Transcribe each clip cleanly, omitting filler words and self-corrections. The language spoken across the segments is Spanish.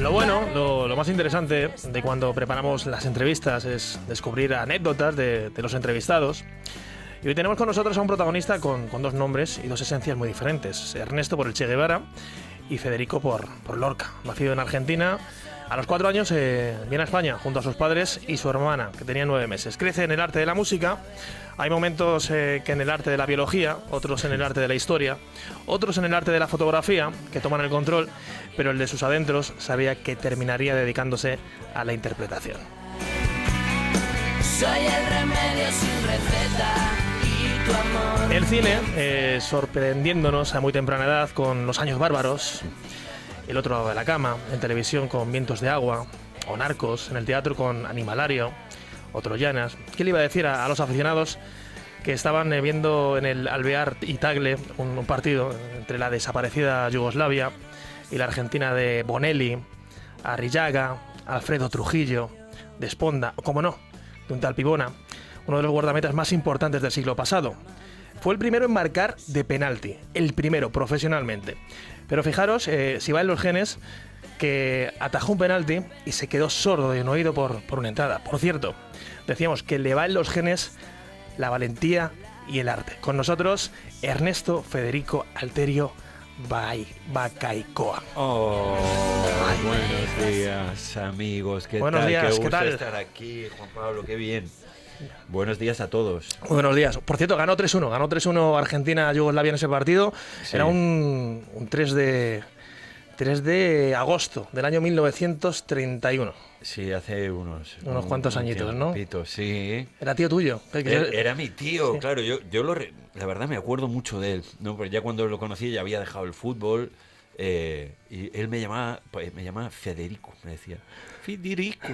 Lo bueno, lo más interesante de cuando preparamos las entrevistas es descubrir anécdotas de los entrevistados. Y hoy tenemos con nosotros a un protagonista con dos nombres y dos esencias muy diferentes. Ernesto por el Che Guevara y Federico por Lorca. Nacido en Argentina, a los 4 años viene a España junto a sus padres y su hermana, que tenía 9 meses. Crece en el arte de la música. Hay momentos que en el arte de la biología, otros en el arte de la historia, otros en el arte de la fotografía, que toman el control, pero el de sus adentros sabía que terminaría dedicándose a la interpretación. Soy el remedio sin receta y tu amor. El cine, sorprendiéndonos a muy temprana edad con Los años bárbaros, El otro lado de la cama, en televisión con Vientos de agua, o Narcos, en el teatro con Animalario, o Troyanas. ¿Qué le iba a decir a los aficionados que estaban viendo en el Alvear y Tagle un partido entre la desaparecida Yugoslavia y la Argentina de Bonelli, Arrillaga, Alfredo Trujillo, de Esponda, o como no, de un tal Pibona, uno de los guardametas más importantes del siglo pasado? Fue el primero en marcar de penalti, el primero profesionalmente. Pero fijaros, si va en los genes, que atajó un penalti y se quedó sordo de un oído por una entrada. Por cierto, decíamos que le va en los genes la valentía y el arte. Con nosotros, Ernesto Federico Alterio Bacaicoa. Oh, buenos días, amigos. Buenos días, Qué ¿qué gusto tal? estar aquí, Juan Pablo, qué bien. Buenos días a todos. Buenos días. Por cierto, ganó 3-1 Argentina-Yugoslavia en ese partido. Sí. Era un 3 de agosto del año 1931. Sí, hace unos cuantos añitos, ¿no? tiempito, sí. Era tío tuyo. Era mi tío, Sí. claro. La verdad me acuerdo mucho de él, ¿no? Pero ya cuando lo conocí ya había dejado el fútbol. Y él me llamaba Federico, me decía. Federico.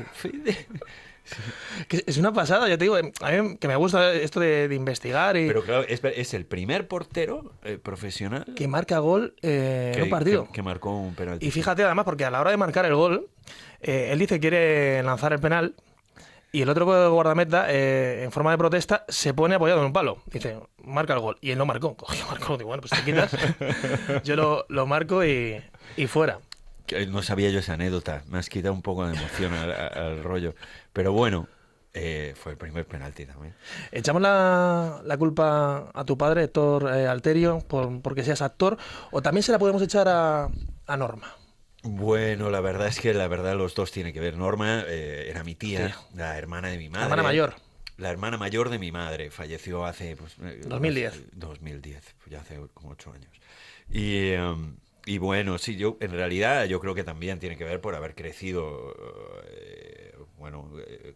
Que es una pasada, ya te digo. A mí que me gusta esto de investigar y Pero claro, es el primer portero profesional que marca gol en un partido. que marcó un penalti. Y fíjate además, porque a la hora de marcar el gol, él dice que quiere lanzar el penal y el otro guardameta, en forma de protesta, se pone apoyado en un palo. Dice, marca el gol. Y él no marcó. Cogió, marcó. Digo, bueno, pues te quitas. Yo lo marco y fuera. Que no sabía yo esa anécdota, me has quitado un poco de emoción al rollo. Pero bueno, fue el primer penalti también. ¿Echamos la culpa a tu padre, Héctor Alterio, porque seas actor? ¿O también se la podemos echar a Norma? Bueno, la verdad es que los dos tienen que ver. Norma era mi tía, la hermana de mi madre. La hermana mayor. La hermana mayor de mi madre. Falleció hace... 2010. 2010, pues ya hace como 8 años. Y bueno, sí, en realidad yo creo que también tiene que ver por haber crecido,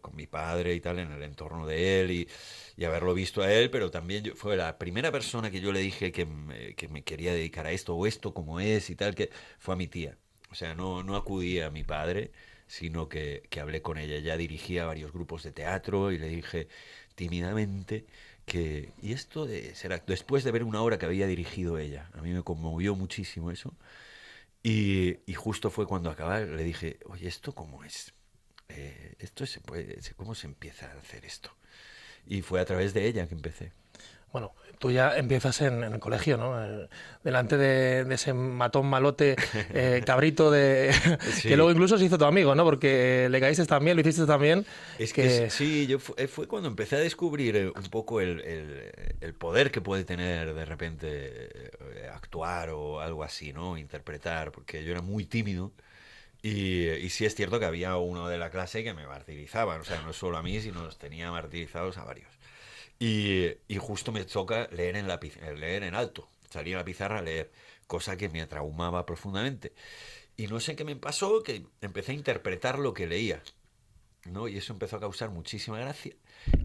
con mi padre y tal, en el entorno de él y haberlo visto a él, pero también fue la primera persona que yo le dije que me quería dedicar a esto, o esto como es y tal, que fue a mi tía. O sea, no acudí a mi padre, sino que hablé con ella. Ella dirigía varios grupos de teatro y le dije tímidamente y esto de ser actor, después de ver una obra que había dirigido ella, a mí me conmovió muchísimo eso, y justo fue cuando acababa, le dije, oye, ¿esto cómo es? ¿Cómo se empieza a hacer esto? Y fue a través de ella que empecé. Bueno, tú ya empiezas en el colegio, ¿no? Delante de ese matón malote, cabrito, Sí. que luego incluso se hizo tu amigo, ¿no? Porque le caíste también, lo hiciste también. Sí, fue cuando empecé a descubrir un poco el poder que puede tener de repente actuar o algo así, ¿no? Interpretar, porque yo era muy tímido. Y sí es cierto que había uno de la clase que me martirizaba, o sea, no solo a mí, sino los tenía martirizados a varios. Y justo me toca leer leer en alto, salir a la pizarra a leer, cosa que me traumaba profundamente. Y no sé qué me pasó, que empecé a interpretar lo que leía, ¿no? Y eso empezó a causar muchísima gracia.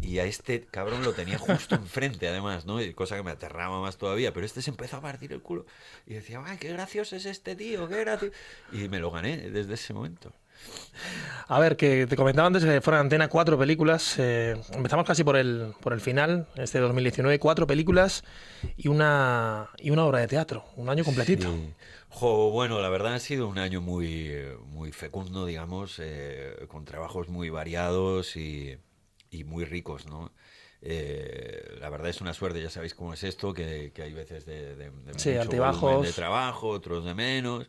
Y a este cabrón lo tenía justo enfrente, además, ¿no? Y cosa que me aterraba más todavía. Pero este se empezó a partir el culo. Y decía, ¡ay, qué gracioso es este tío! ¡Qué gracioso! Y me lo gané desde ese momento. A ver, que te comentaba antes que fueron Antena 4 películas. Empezamos casi por el final, 2019, 4 películas y una obra de teatro. Un año completito. Sí. Bueno, la verdad ha sido un año muy, muy fecundo, digamos, con trabajos muy variados y muy ricos, ¿no? La verdad es una suerte, ya sabéis cómo es esto, que hay veces de Sí, mucho altibajos. volumen de trabajo, otros de menos.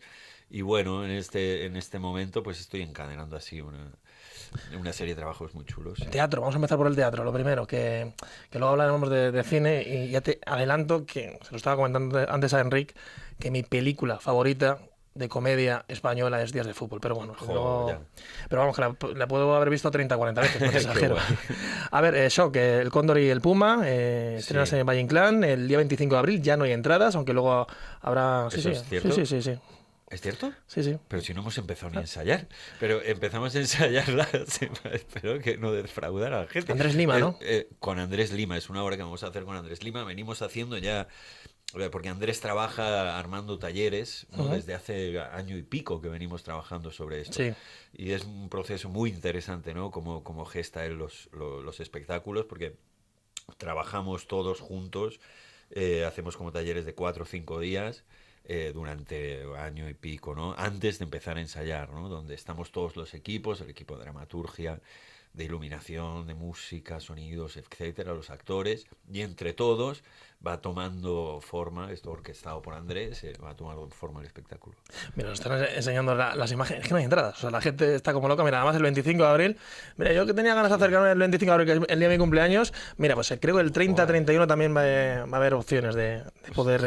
Y bueno, en este momento pues estoy encadenando así una serie de trabajos muy chulos. Sí. Teatro, vamos a empezar por el teatro, lo primero, que luego hablaremos de cine y ya te adelanto que, se lo estaba comentando antes a Enric, que mi película favorita de comedia española es Días de Fútbol, pero bueno, pero vamos, que la puedo haber visto 30 o 40 veces, no te exagero. A ver, Shock, El Cóndor y el Puma, estrenas en Valle Inclán el día 25 de abril, ya no hay entradas, aunque luego habrá... ¿Eso es cierto? Sí. ¿Es cierto? Sí, sí. Pero si no hemos empezado ni a ensayar. Pero empezamos a ensayarla. Espero que no defraudar a la gente. Andrés Lima, ¿no? Con Andrés Lima. Es una obra que vamos a hacer con Andrés Lima. Venimos haciendo ya... Porque Andrés trabaja armando talleres, ¿no? Desde hace año y pico que venimos trabajando sobre esto. Sí. Y es un proceso muy interesante, ¿no? Como gesta él los espectáculos, porque trabajamos todos juntos. Hacemos como talleres de 4 o 5 días. Durante año y pico, ¿no? Antes de empezar a ensayar, ¿no? Donde estamos todos los equipos, el equipo de dramaturgia, de iluminación, de música, sonidos, etcétera, los actores, y entre todos va tomando forma, esto orquestado por Andrés, va tomando forma el espectáculo. Mira, nos están enseñando las imágenes, es que no hay entradas, o sea, la gente está como loca. Mira, además el 25 de abril, mira, yo que tenía ganas de acercarme el 25 de abril, que es el día de mi cumpleaños, mira, pues creo que el 30-31 también va a haber opciones de poder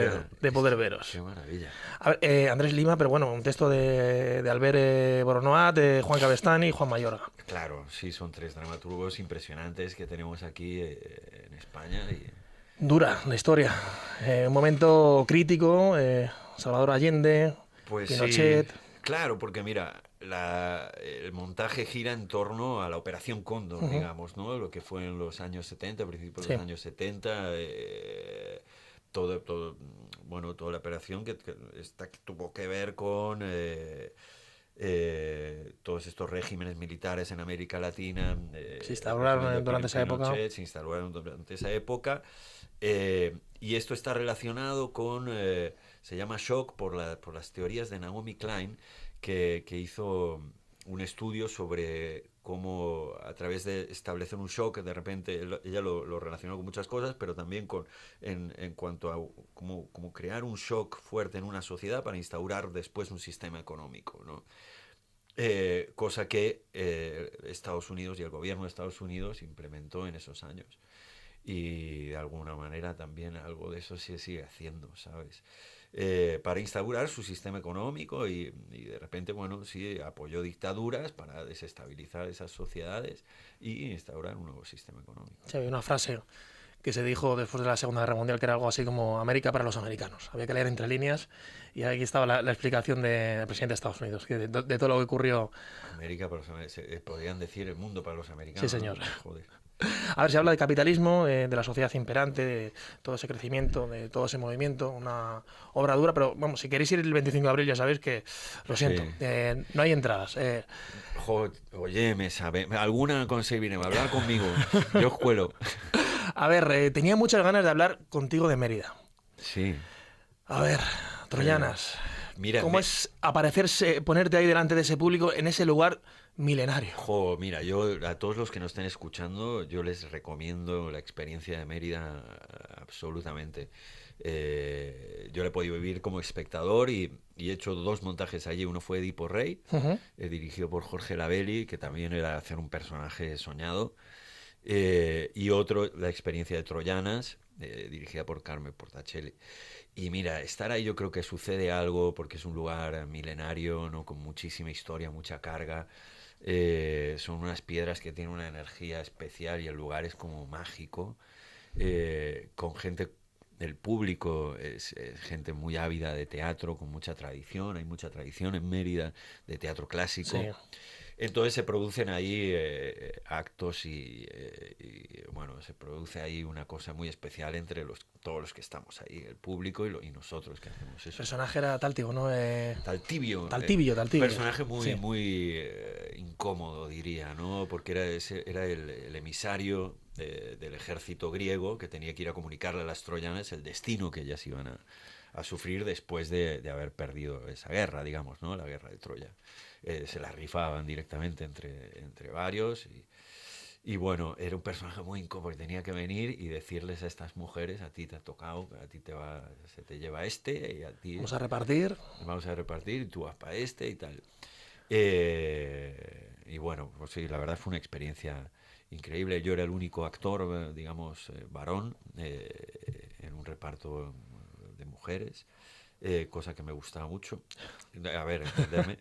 veros. Qué maravilla. A ver, Andrés Lima, pero bueno, un texto de Albert Boronoat, de Juan Cabestany y Juan Mayorga. Claro, sí, son 3 dramaturgos impresionantes que tenemos aquí en España. Dura la historia, un momento crítico, Salvador Allende, pues Pinochet... Sí, claro, porque mira, el montaje gira en torno a la Operación Cóndor, digamos, ¿no? Lo que fue en los años 70, principios de los años 70, toda la operación que tuvo que ver con todos estos regímenes militares en América Latina. Se instauraron durante esa época. Se instauraron durante esa época. Y esto está relacionado con, se llama Shock por las teorías de Naomi Klein, que hizo un estudio sobre cómo a través de establecer un shock, de repente ella lo relacionó con muchas cosas, pero también en cuanto a cómo crear un shock fuerte en una sociedad para instaurar después un sistema económico, ¿no? Cosa que Estados Unidos y el gobierno de Estados Unidos implementó en esos años. Y de alguna manera también algo de eso se sigue haciendo, ¿sabes? Para instaurar su sistema económico y de repente, bueno, sí, apoyó dictaduras para desestabilizar esas sociedades y instaurar un nuevo sistema económico. Sí, había una frase que se dijo después de la Segunda Guerra Mundial que era algo así como América para los americanos. Había que leer entre líneas y aquí estaba la explicación del presidente de Estados Unidos, que de todo lo que ocurrió. América para los americanos, podrían decir el mundo para los americanos. Sí, señor. ¿No? Joder. A ver, se habla de capitalismo, de la sociedad imperante, de todo ese crecimiento, de todo ese movimiento, una obra dura, pero vamos, si queréis ir el 25 de abril ya sabéis que, lo siento, no hay entradas. Oye, alguna conseguiré hablar conmigo, yo os cuelo. A ver, tenía muchas ganas de hablar contigo de Mérida. Sí. A ver, Troyanas. Mira, ¿Cómo es aparecerse, ponerte ahí delante de ese público en ese lugar milenario? Mira, yo a todos los que nos estén escuchando, yo les recomiendo la experiencia de Mérida absolutamente. Yo la he podido vivir como espectador y he hecho 2 montajes allí. Uno fue Edipo Rey, dirigido por Jorge Labelli, que también era hacer un personaje soñado. Y otro, la experiencia de Troyanas, dirigida por Carmen Portacelli. Y mira, estar ahí yo creo que sucede algo porque es un lugar milenario, ¿no? Con muchísima historia, mucha carga. Son unas piedras que tienen una energía especial y el lugar es como mágico. Con gente, el público es gente muy ávida de teatro, con mucha tradición. Hay mucha tradición en Mérida de teatro clásico. Sí. Entonces se producen ahí actos y bueno, se produce ahí una cosa muy especial entre todos los que estamos ahí, el público y nosotros que hacemos eso. El personaje era Taltibio, ¿no? Taltibio. Taltibio. Personaje muy incómodo, diría, ¿no? Porque era el emisario del ejército griego que tenía que ir a comunicarle a las troyanas el destino que ellas iban a sufrir después de haber perdido esa guerra, digamos, ¿no? La guerra de Troya. Se la rifaban directamente entre varios Y bueno, era un personaje muy incómodo, porque tenía que venir y decirles a estas mujeres, a ti te ha tocado, a ti se te lleva este, y a ti Vamos a repartir. vamos a repartir, y tú vas para este y tal. Y bueno, pues sí, la verdad fue una experiencia increíble. Yo era el único actor, digamos, varón, en un reparto de mujeres. Cosa que me gustaba mucho. A ver, entenderme.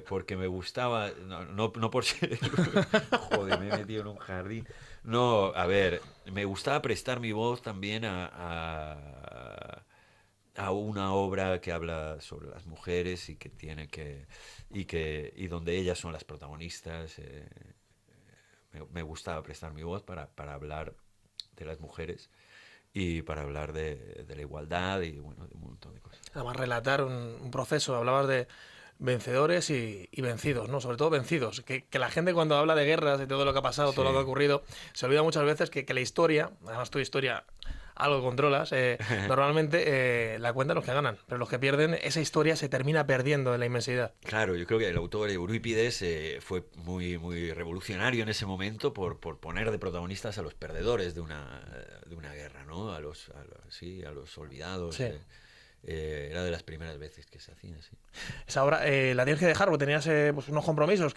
Porque me gustaba, no por ser... Joder, me he metido en un jardín. No, a ver, me gustaba prestar mi voz también a una obra que habla sobre las mujeres y que tiene y donde ellas son las protagonistas. Me gustaba prestar mi voz para hablar de las mujeres y para hablar de la igualdad y bueno, de un montón de cosas. Además, relatar un proceso. Hablabas de vencedores y vencidos, ¿no? Sobre todo vencidos. Que la gente cuando habla de guerras, de todo lo que ha pasado, todo lo que ha ocurrido, se olvida muchas veces que la historia, además tu historia algo controlas, normalmente la cuentan los que ganan, pero los que pierden, esa historia se termina perdiendo en la inmensidad. Claro, yo creo que el autor Eurípides fue muy revolucionario en ese momento por poner de protagonistas a los perdedores de una guerra, ¿no? A los olvidados. Sí. Era de las primeras veces que se hacía así. Esa obra la tienes que dejar porque tenías pues unos compromisos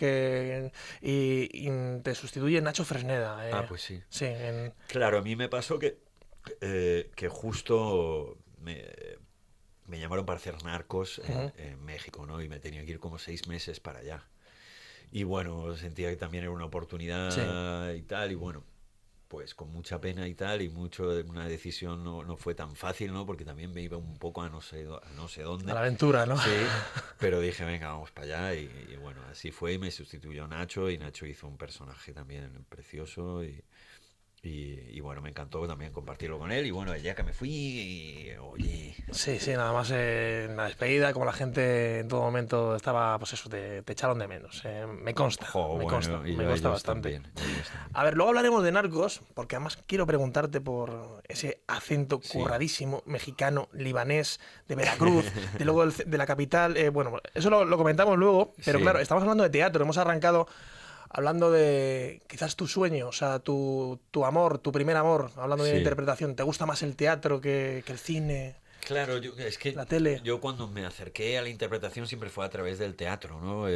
y te sustituye Nacho Fresneda. Pues sí. Sí, Claro, a mí me pasó que justo me llamaron para hacer Narcos en México, ¿no? Y me tenía que ir como 6 meses para allá. Y bueno, sentía que también era una oportunidad y tal, y bueno, pues con mucha pena y tal, y una decisión no fue tan fácil, ¿no? Porque también me iba un poco a no sé dónde. a la aventura, ¿no? Sí, pero dije, venga, vamos para allá, y bueno, así fue, y me sustituyó Nacho, y Nacho hizo un personaje también precioso, y bueno, me encantó también compartirlo con él. Y bueno, el día que me fui, oye... Sí, nada más en la despedida, como la gente en todo momento estaba, pues eso, te echaron de menos. Me consta, me consta bastante. También. A ver, luego hablaremos de Narcos, porque además quiero preguntarte por ese acento curradísimo, mexicano, libanés, de Veracruz, de luego de la capital. Bueno, eso lo comentamos luego, pero claro, estamos hablando de teatro, hemos arrancado... Hablando de quizás tu sueño, o sea, tu amor, tu primer amor, hablando de interpretación, ¿te gusta más el teatro que el cine? Claro, es que la tele. Yo cuando me acerqué a la interpretación siempre fue a través del teatro, ¿no?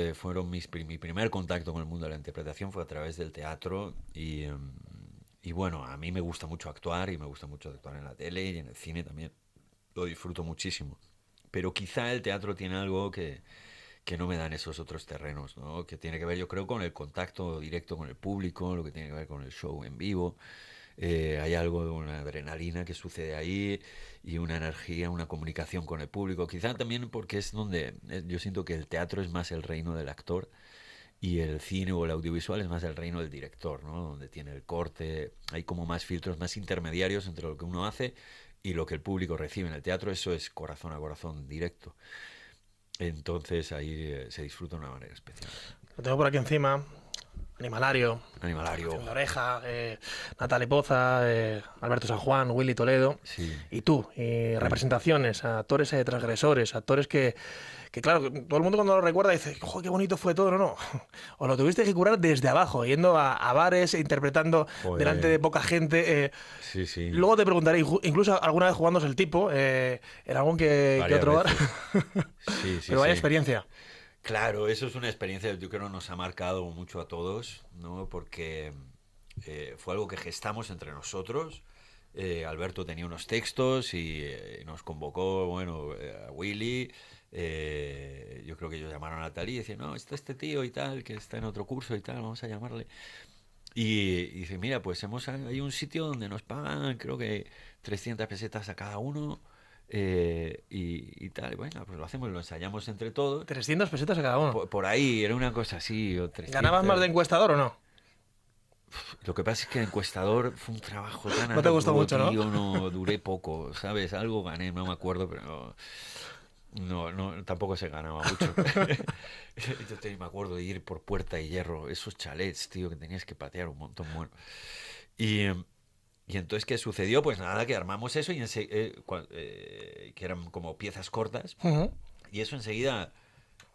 Mi primer contacto con el mundo de la interpretación fue a través del teatro y bueno, a mí me gusta mucho actuar y me gusta mucho actuar en la tele y en el cine también. Lo disfruto muchísimo. Pero quizá el teatro tiene algo que no me dan esos otros terrenos, ¿no? Que tiene que ver, yo creo, con el contacto directo con el público, lo que tiene que ver con el show en vivo. Hay algo de una adrenalina que sucede ahí y una energía, una comunicación con el público. Quizá también porque es donde yo siento que el teatro es más el reino del actor y el cine o el audiovisual es más el reino del director, ¿no? Donde tiene el corte, hay como más filtros, más intermediarios entre lo que uno hace y lo que el público recibe. En el teatro eso es corazón a corazón directo. Entonces ahí se disfruta de una manera especial. Lo tengo por aquí encima. Animalario. Animalario. Oreja, Natalie Poza, Alberto San Juan, Willy Toledo. Sí. Y tú, representaciones, actores transgresores, actores que claro, todo el mundo cuando lo recuerda dice, ¡jo, qué bonito fue todo! No. O lo tuviste que curar desde abajo, yendo a bares, interpretando delante de poca gente. Sí. Luego te preguntaré, incluso alguna vez jugándose el tipo, en algún que otro bar. Sí, Pero vaya experiencia. Claro, eso es una experiencia que yo creo nos ha marcado mucho a todos, ¿no? Porque fue algo que gestamos entre nosotros. Alberto tenía unos textos y nos convocó, bueno, a Willy. Yo creo que ellos llamaron a Natalie y decían, no, está este tío y tal, que está en otro curso y tal, vamos a llamarle. Y dice, mira, pues hay un sitio donde nos pagan, creo que 300 pesetas a cada uno. Y tal, bueno, pues lo hacemos, lo ensayamos entre todos. 300 pesetas a cada uno. Por ahí, era una cosa así. O 300. ¿Ganabas más de encuestador o no? Lo que pasa es que el encuestador fue un trabajo tan no te gustó mucho, tío, no duré poco, ¿sabes? Algo gané, no me acuerdo, pero no tampoco se ganaba mucho. Yo me acuerdo de ir por Puerta de Hierro, esos chalets, tío, que tenías que patear un montón, bueno. Y entonces, ¿qué sucedió? Pues nada, que armamos eso y que eran como piezas cortas. Y eso enseguida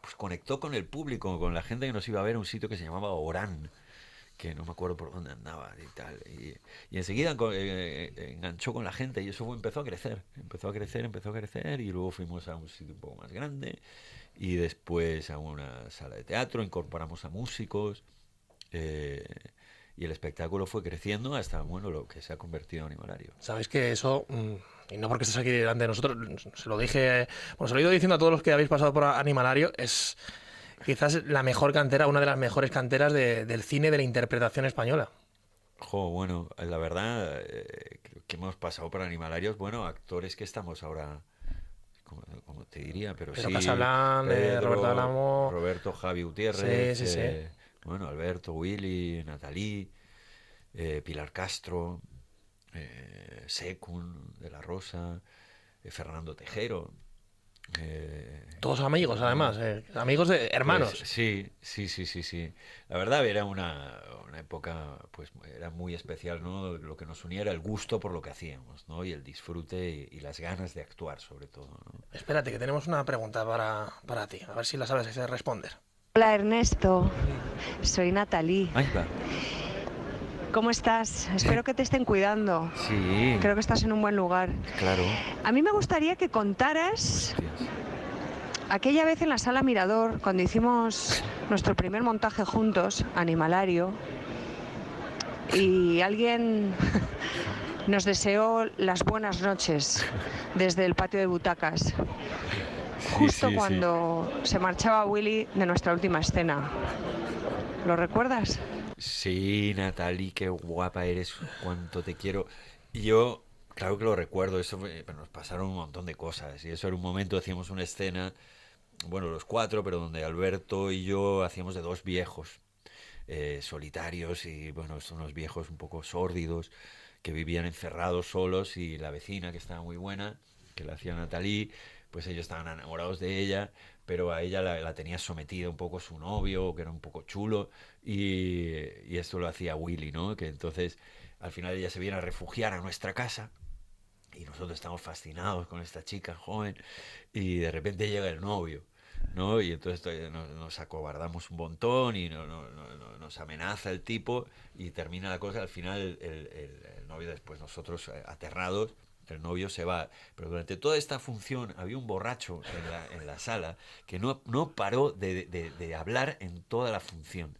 pues conectó con el público, con la gente que nos iba a ver a un sitio que se llamaba Orán, que no me acuerdo por dónde andaba y tal. Y enseguida enganchó con la gente y eso empezó a crecer. Empezó a crecer y luego fuimos a un sitio un poco más grande y después a una sala de teatro, incorporamos a músicos y el espectáculo fue creciendo hasta, bueno, lo que se ha convertido en Animalario. Sabéis que eso, y no porque estés aquí delante de nosotros, se lo dije, bueno, se lo he ido diciendo a todos los que habéis pasado por Animalario, es quizás la mejor cantera, una de las mejores canteras del cine, de la interpretación española. Bueno, la verdad que hemos pasado por Animalarios, bueno, actores que estamos ahora, como te diría, pero sí, Casablan, Roberto Álamo, Roberto, Javi Gutiérrez, sí. bueno, Alberto, Willy, Natalí, Pilar Castro, Secun de la Rosa, Fernando Tejero. Todos amigos, además, amigos de hermanos. Pues, sí. La verdad era una época, pues era muy especial, ¿no? Lo que nos unía era el gusto por lo que hacíamos, ¿no? Y el disfrute y las ganas de actuar, sobre todo, ¿no? Espérate, que tenemos una pregunta para ti, a ver si la sabes responder. Hola Ernesto, soy Natalí. Ahí va. ¿Cómo estás? Espero que te estén cuidando. Sí. Creo que estás en un buen lugar. Claro. A mí me gustaría que contaras Hostias. aquella vez en la Sala Mirador, cuando hicimos nuestro primer montaje juntos, Animalario, y alguien nos deseó las buenas noches desde el patio de butacas, justo sí. cuando se marchaba Willy de nuestra última escena. ¿Lo recuerdas? Sí, Natalie, qué guapa eres, cuánto te quiero. Y yo, claro que lo recuerdo, pero nos pasaron un montón de cosas. Y eso era un momento, hacíamos una escena, bueno, los cuatro, pero donde Alberto y yo hacíamos de dos viejos solitarios y, bueno, son unos viejos un poco sórdidos que vivían encerrados solos y la vecina, que estaba muy buena, que la hacía Natalie, pues ellos estaban enamorados de ella, pero a ella la tenía sometida un poco su novio, que era un poco chulo, y esto lo hacía Willy, ¿no? Que entonces al final ella se viene a refugiar a nuestra casa y nosotros estamos fascinados con esta chica joven y de repente llega el novio, ¿no? Y entonces nos acobardamos un montón y nos amenaza el tipo y termina la cosa. Al final el novio, después nosotros aterrados, el novio se va, pero durante toda esta función había un borracho en la sala que no paró de hablar en toda la función,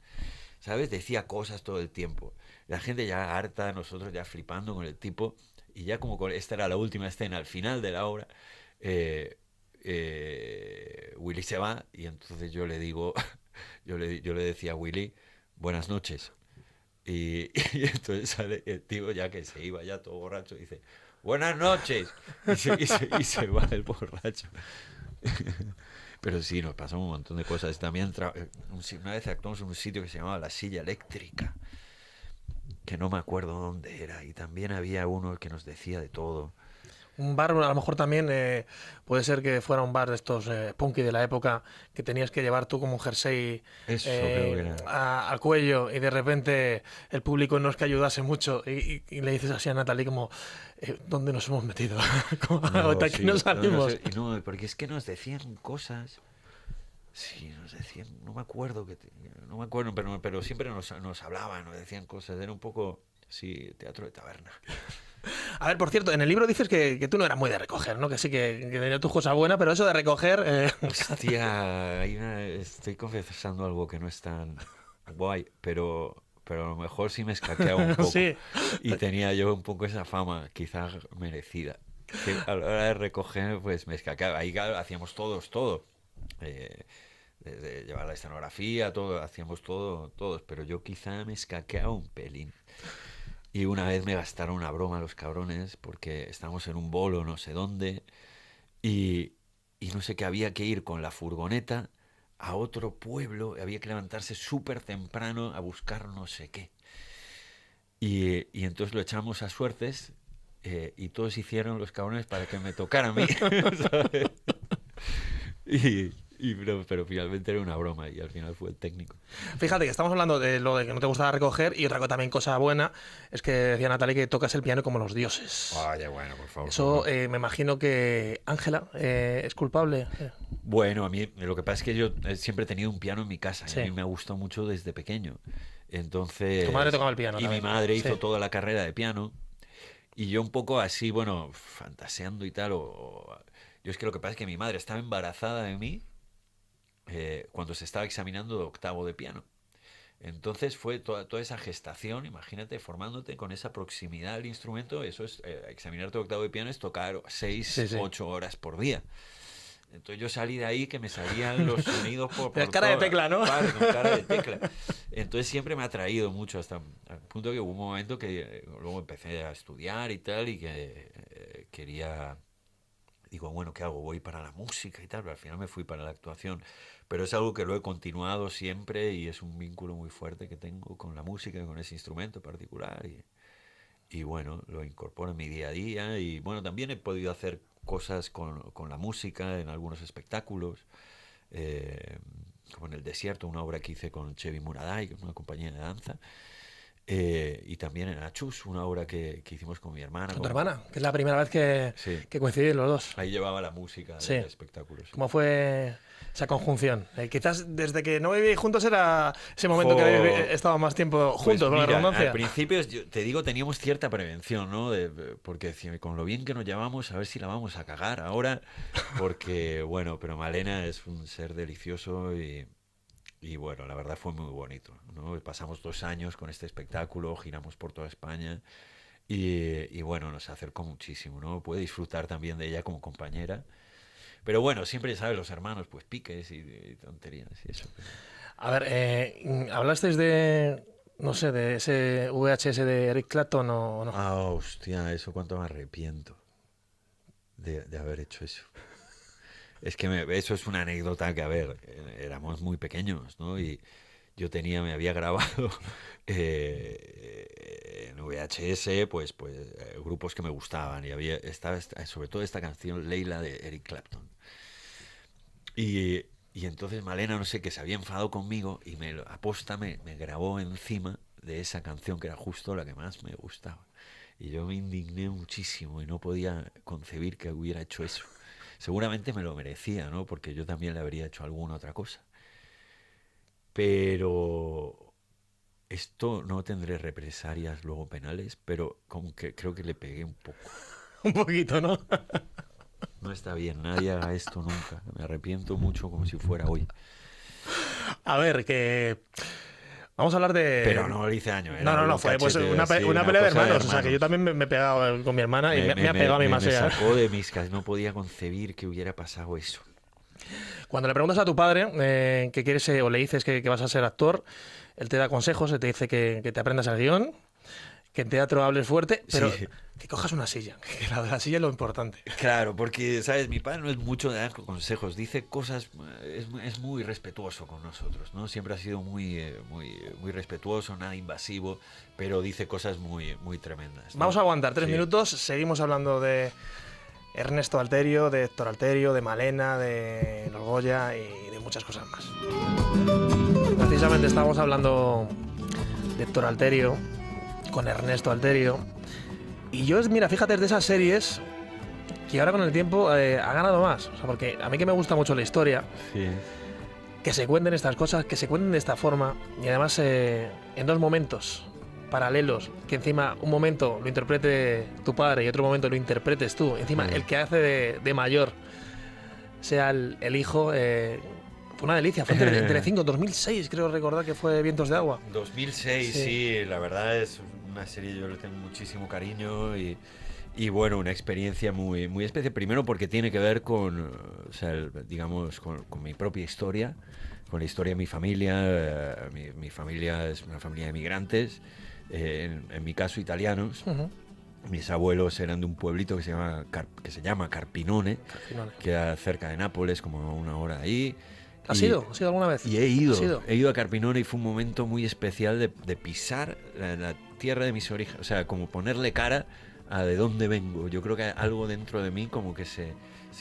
¿sabes? Decía cosas todo el tiempo. La gente ya harta, nosotros ya flipando con el tipo, y ya como esta era la última escena, al final de la obra, Willy se va y entonces yo le digo, yo le decía a Willy, buenas noches. Y entonces sale el tío ya que se iba ya todo borracho y dice, buenas noches, y se va el borracho. Pero sí, nos pasó un montón de cosas. También una vez actuamos en un sitio que se llamaba La Silla Eléctrica, que no me acuerdo dónde era, y también había uno que nos decía de todo. Un bar, a lo mejor también puede ser que fuera un bar de estos punky de la época, que tenías que llevar tú como un jersey Eso creo que era. al cuello y de repente el público no es que ayudase mucho y le dices así a Natalie como, ¿dónde nos hemos metido? ¿De aquí no salimos? No, porque es que nos decían cosas. Sí, nos decían, no me acuerdo, pero siempre nos hablaban, nos decían cosas, era un poco, sí, teatro de taberna. A ver, por cierto, en el libro dices que tú no eras muy de recoger, ¿no? Que sí, que tenía tus cosas buenas, pero eso de recoger... Hostia, estoy confesando algo que no es tan guay, pero a lo mejor sí me escaqueaba un poco. Sí. Y tenía yo un poco esa fama, quizás merecida. Que a la hora de recoger, pues me escaqueaba. Ahí claro, hacíamos todo. Desde llevar la escenografía, todo, hacíamos todos, pero yo quizá me escaqueaba un pelín. Y una vez me gastaron una broma los cabrones, porque estábamos en un bolo no sé dónde, y no sé qué, había que ir con la furgoneta a otro pueblo, había que levantarse súper temprano a buscar no sé qué. Y entonces lo echamos a suertes, y todos hicieron los cabrones para que me tocara a mí, ¿sabes? Pero finalmente era una broma y al final fue el técnico. Fíjate que estamos hablando de lo de que no te gustaba recoger y otra también cosa buena es que decía Natalie que tocas el piano como los dioses. Vaya, bueno, por favor. Eso me imagino que Ángela es culpable. Bueno, a mí lo que pasa es que yo siempre he tenido un piano en mi casa, Sí. y a mí me ha gustado mucho desde pequeño. Entonces, Tu madre tocaba el piano y también. mi madre Sí. hizo toda la carrera de piano. Y yo un poco así, bueno, fantaseando y tal. Yo es que lo que pasa es que mi madre estaba embarazada de mí cuando se estaba examinando de octavo de piano. Entonces fue toda esa gestación, imagínate, formándote con esa proximidad al instrumento. Eso es, examinarte de octavo de piano es tocar 6, Sí, sí. 8 horas por día. Entonces yo salí de ahí que me salían los sonidos por Cara de toda- tecla, ¿no? Claro, con cara de tecla. Entonces siempre me ha atraído mucho hasta al punto que hubo un momento que luego empecé a estudiar y tal y que quería... Digo, bueno, ¿qué hago? Voy para la música y tal, pero al final me fui para la actuación. Pero es algo que lo he continuado siempre y es un vínculo muy fuerte que tengo con la música, con ese instrumento particular. Y bueno, lo incorporo en mi día a día. Y bueno, también he podido hacer cosas con la música en algunos espectáculos. Como en El Desierto, una obra que hice con Chevy Muraday, que es una compañía de danza. Y también en Achus, una obra que hicimos con mi hermana. Con tu con- hermana, que es la primera vez que, Sí. que coincidís los dos. Ahí llevaba la música Sí. del espectáculo. Sí. ¿Cómo fue esa conjunción? Quizás desde que no vivíais juntos era ese momento que Jo. habéis estado más tiempo Pues juntos, por la mira, redundancia. al principio, te digo, teníamos cierta prevención, ¿no? Porque decía, con lo bien que nos llevamos, a ver si la vamos a cagar ahora. Porque, bueno, pero Malena es un ser delicioso y bueno, la verdad fue muy bonito, ¿no? Pasamos 2 años con este espectáculo, giramos por toda España y bueno, nos acercó muchísimo, ¿no? Pude disfrutar también de ella como compañera. Pero bueno, siempre, ¿sabes? Los hermanos, pues piques y tonterías y eso. A ver, ¿hablasteis de, no sé, de ese VHS de Eric Clapton o no? Ah, hostia, eso cuánto me arrepiento de haber hecho eso. Es que eso es una anécdota que, a ver, éramos muy pequeños, ¿no? Y yo me había grabado en VHS, pues grupos que me gustaban. Y estaba sobre todo esta canción, Leila, de Eric Clapton. Y entonces Malena, no sé, que se había enfadado conmigo y aposta me grabó encima de esa canción que era justo la que más me gustaba. Y yo me indigné muchísimo y no podía concebir que hubiera hecho eso. Seguramente me lo merecía, ¿no? Porque yo también le habría hecho alguna otra cosa. Pero esto no tendré represalias luego penales, pero como que creo que le pegué un poco. Un poquito, ¿no? No está bien, nadie haga esto nunca. Me arrepiento mucho como si fuera hoy. A ver, que... Vamos a hablar de... Pero no le hice daño. No, fue pues una pelea de hermanos. O sea, que yo también me he pegado con mi hermana y me ha pegado a mí más me ella. sacó de mis casas. No podía concebir que hubiera pasado eso. Cuando le preguntas a tu padre que quieres o le dices que vas a ser actor, él te da consejos, te dice que te aprendas el guión, que en teatro hables fuerte, pero Sí. que cojas una silla. Que la silla es lo importante. Claro, porque, ¿sabes? Mi padre no es mucho de dar consejos. Dice cosas... Es muy respetuoso con nosotros, ¿no? Siempre ha sido muy respetuoso, nada invasivo, pero dice cosas muy tremendas, ¿no? Vamos a aguantar 3 Sí. minutos. Seguimos hablando de Ernesto Alterio, de Héctor Alterio, de Malena, de Los Goya y de muchas cosas más. Precisamente estábamos hablando de Héctor Alterio con Ernesto Alterio. Y yo, mira, fíjate, es de esas series que ahora con el tiempo ha ganado más. O sea, porque a mí que me gusta mucho la historia, Sí. que se cuenten estas cosas, que se cuenten de esta forma y además en 2 momentos paralelos, que encima un momento lo interprete tu padre y otro momento lo interpretes tú, encima Sí. el que hace de mayor sea el hijo, fue una delicia. Fue en Telecinco, 2006 creo recordar que fue Vientos de Agua. 2006, Sí. sí, la verdad es una serie, yo le tengo muchísimo cariño y bueno, una experiencia muy especial. Primero porque tiene que ver con, o sea, digamos, con mi propia historia, con la historia de mi familia. Mi familia es una familia de migrantes, en mi caso italianos. Ujú. Mis abuelos eran de un pueblito que se llama Carpinone, Carpinone. que queda cerca de Nápoles, como a 1 hora de ahí. ¿Has Y- ido? ¿Has ido alguna vez? Y he ido, ¿Has ido? he ido a Carpinone y fue un momento muy especial de pisar la tierra de mis orígenes, o sea, como ponerle cara a de dónde vengo. Yo creo que algo dentro de mí como que se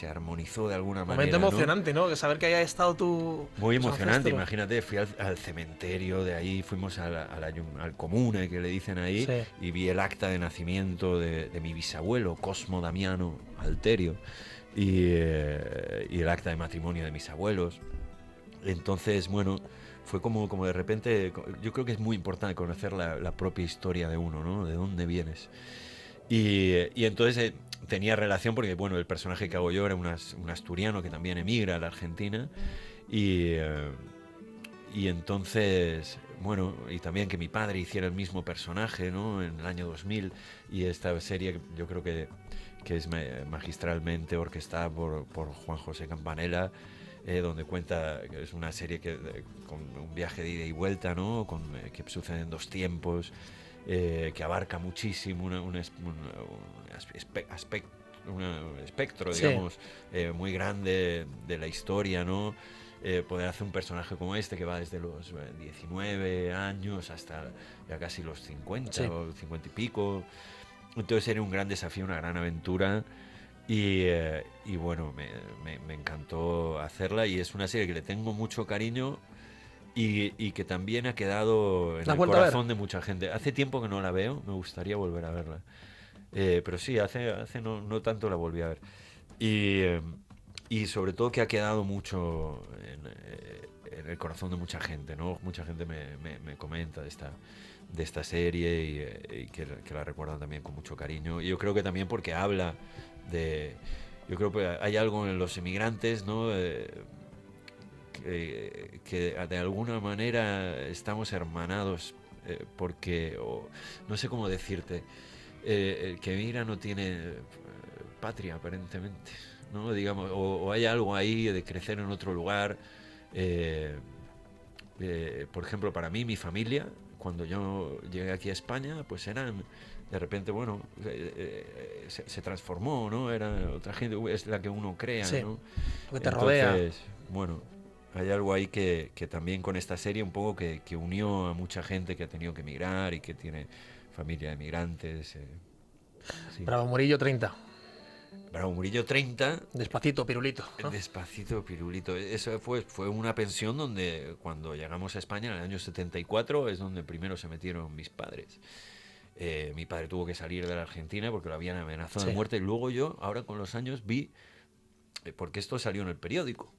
armonizó de alguna manera. Momento ¿no? emocionante, ¿no? Que saber que haya estado tu... Muy tus emocionante, ancestros. imagínate, fui al cementerio de ahí, fuimos al comune que le dicen ahí, Sí. y vi el acta de nacimiento de mi bisabuelo, Cosmo Damiano Alterio, y el acta de matrimonio de mis abuelos. Entonces, bueno, fue como de repente, yo creo que es muy importante conocer la propia historia de uno, ¿no? De dónde vienes. Y entonces tenía relación porque, bueno, el personaje que hago yo era un asturiano que también emigra a la Argentina y entonces, bueno, y también que mi padre hiciera el mismo personaje, ¿no? En el año 2000, y esta serie yo creo que es magistralmente orquestada por Juan José Campanella, donde cuenta, es una serie con un viaje de ida y vuelta, ¿no? Que sucede en 2 tiempos, que abarca muchísimo un espectro, digamos, muy grande de la historia, ¿no? Poder hacer un personaje como este que va desde los 19 años hasta ya casi los 50 o 50 y pico. Entonces era un gran desafío, una gran aventura y bueno, me encantó hacerla y es una serie que le tengo mucho cariño y que también ha quedado en el corazón de mucha gente. Hace tiempo que no la veo, me gustaría volver a verla. Pero sí, hace no tanto la volví a ver. Y sobre todo que ha quedado mucho en el corazón de mucha gente, ¿no? Mucha gente me comenta de esta serie y que la recuerdan también con mucho cariño. Y yo creo que también porque habla de... Yo creo que hay algo en los emigrantes, ¿no? Que de alguna manera estamos hermanados porque... no sé cómo decirte. El que emigra no tiene patria, aparentemente, ¿no? Digamos, o hay algo ahí de crecer en otro lugar. Por ejemplo, para mí, mi familia, cuando yo llegué aquí a España, pues eran, de repente, bueno, se transformó, ¿no? Era otra gente, es la que uno crea, sí, ¿no? Que te rodea. Bueno, hay algo ahí que también con esta serie un poco que unió a mucha gente que ha tenido que emigrar y que tiene familia de emigrantes. Sí. Bravo Murillo 30. Bravo Murillo 30. Despacito, pirulito, ¿no? Despacito, pirulito. Eso fue una pensión donde cuando llegamos a España en el año 74 es donde primero se metieron mis padres. Mi padre tuvo que salir de la Argentina porque lo habían amenazado de muerte. Y luego yo, ahora con los años, vi, porque esto salió en el periódico.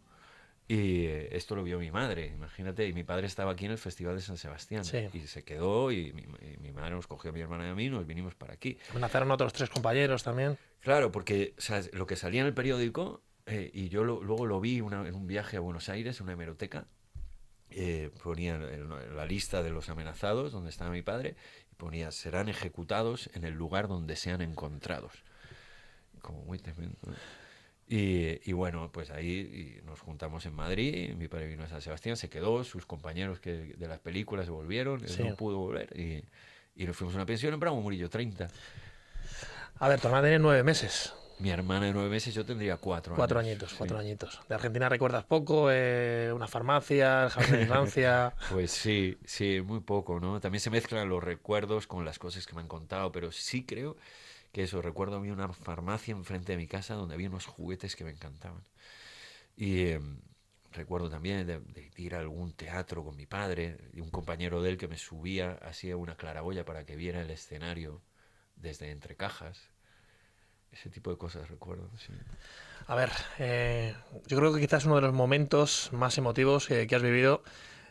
Y esto lo vio mi madre, imagínate, y mi padre estaba aquí en el Festival de San Sebastián y se quedó y mi madre nos cogió a mi hermana y a mí y nos vinimos para aquí. Amenazaron otros 3 compañeros también. Claro, porque o sea, lo que salía en el periódico y yo luego lo vi en un viaje a Buenos Aires, en una hemeroteca, ponía la lista de los amenazados donde estaba mi padre y ponía serán ejecutados en el lugar donde sean encontrados. Como muy tremendo, ¿no? Y bueno, pues ahí nos juntamos en Madrid, mi padre vino a San Sebastián, se quedó, sus compañeros de las películas se volvieron, él no pudo volver y nos fuimos a una pensión en Bravo Murillo 30. A ver, tu hermana tiene 9 meses. Mi hermana de 9 meses, yo tendría 4 años. 4 añitos, 4 añitos. ¿De Argentina recuerdas poco? ¿Una farmacia, el jardín de infancia? Pues sí, muy poco, ¿no? También se mezclan los recuerdos con las cosas que me han contado, pero sí creo que eso, recuerdo a mí una farmacia enfrente de mi casa donde había unos juguetes que me encantaban. Y recuerdo también de ir a algún teatro con mi padre y un compañero de él que me subía, hacía una claraboya para que viera el escenario desde entre cajas. Ese tipo de cosas recuerdo, sí. A ver, yo creo que quizás uno de los momentos más emotivos que has vivido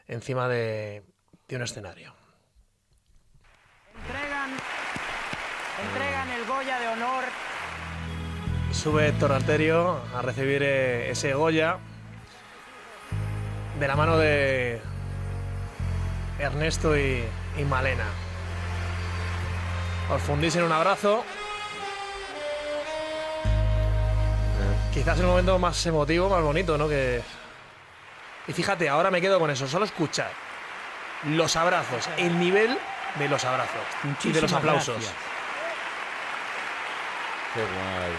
encima de un escenario. Entregan el Goya de honor. Sube Héctor Alterio a recibir ese Goya de la mano de Ernesto y Malena. Os fundís en un abrazo. Quizás el momento más emotivo, más bonito, ¿no? Y fíjate, ahora me quedo con eso, solo escuchar los abrazos, el nivel de los abrazos y de los aplausos. Gracias. Qué guay.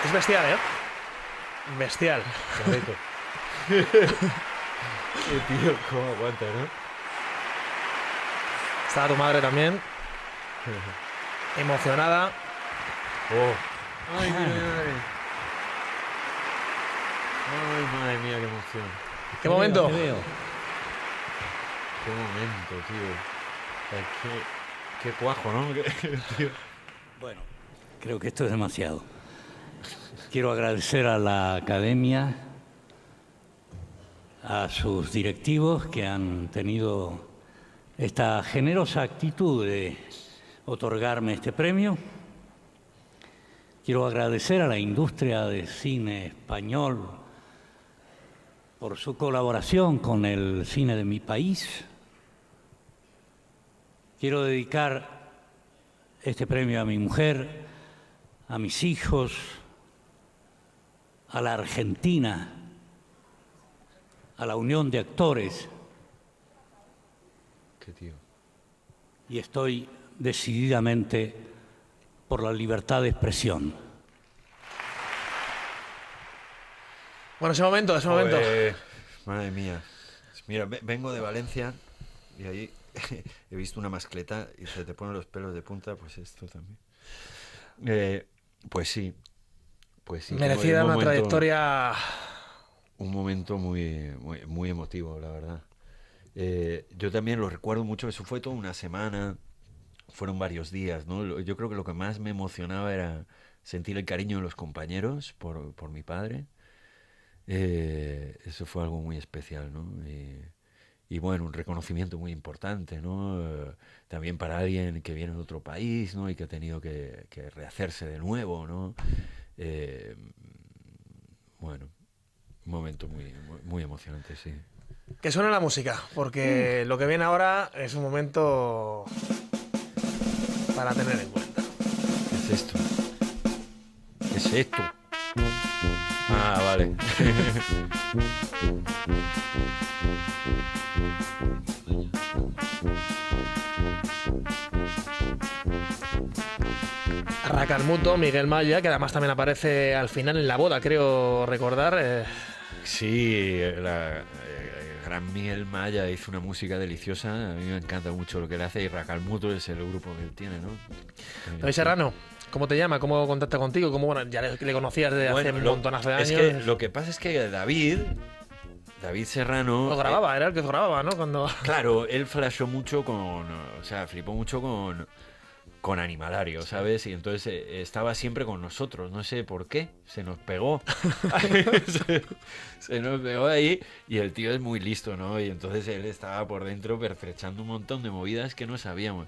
Es bestial, ¿eh? Bestial. Qué tío, cómo aguanta, ¿no? Estaba tu madre también. Emocionada. Oh. Ay, mira. Ay, madre mía, qué emoción. ¿Qué momento? Te veo. Qué momento, tío. Qué cuajo, ¿no? Tío. Bueno, creo que esto es demasiado. Quiero agradecer a la Academia, a sus directivos que han tenido esta generosa actitud de otorgarme este premio. Quiero agradecer a la industria del cine español por su colaboración con el cine de mi país. Quiero dedicar este premio a mi mujer, a mis hijos, a la Argentina, a la Unión de Actores, Qué tío. y estoy decididamente por la libertad de expresión. Bueno, ese momento, ese momento. Madre mía. Mira, vengo de Valencia y ahí he visto una mascleta y se te ponen los pelos de punta, pues esto también. Pues sí. Pues sí. Merecida una trayectoria. Un momento muy, muy, muy emotivo, la verdad. Yo también lo recuerdo mucho, eso fue toda una semana, fueron varios días, ¿no? Yo creo que lo que más me emocionaba era sentir el cariño de los compañeros por mi padre. Eso fue algo muy especial, ¿no? Y bueno, un reconocimiento muy importante, ¿no? También para alguien que viene de otro país, ¿no? Y que ha tenido que rehacerse de nuevo, ¿no? Bueno, un momento muy, muy, muy emocionante, sí. Que suene la música, porque lo que viene ahora es un momento para tener en cuenta. ¿Qué es esto? ¿Qué es esto? Ah, vale. Racalmuto, Miguel Maya, que además también aparece al final en la boda, creo recordar. Sí, la gran Miguel Maya hizo una música deliciosa. A mí me encanta mucho lo que él hace y Racalmuto es el grupo que él tiene, ¿no? David Serrano, ¿cómo te llama? ¿Cómo contacta contigo? ¿Cómo, bueno, ya le conocías desde hace un montonazo de años? Es que lo que pasa es que David Serrano... Lo grababa, era el que grababa, ¿no? Cuando... Claro, él flashó mucho o sea, flipó mucho con Animalario, ¿sabes? Y entonces estaba siempre con nosotros, no sé por qué, se nos pegó. se nos pegó ahí y el tío es muy listo, ¿no? Y entonces él estaba por dentro pertrechando un montón de movidas que no sabíamos.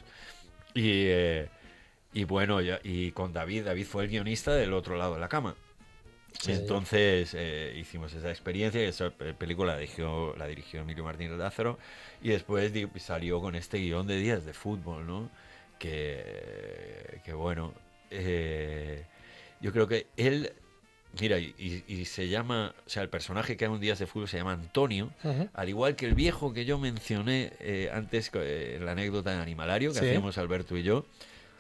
Y bueno, y con David fue el guionista del otro lado de la cama. Sí. Entonces hicimos esa experiencia y esa película la dirigió Emilio Martínez Lázaro y después salió con este guión de Días de Fútbol, ¿no? Que bueno, yo creo que él, mira, y se llama, o sea, el personaje que hay en Días de Fútbol se llama Antonio, al igual que el viejo que yo mencioné antes en la anécdota de Animalario que hacíamos Alberto y yo,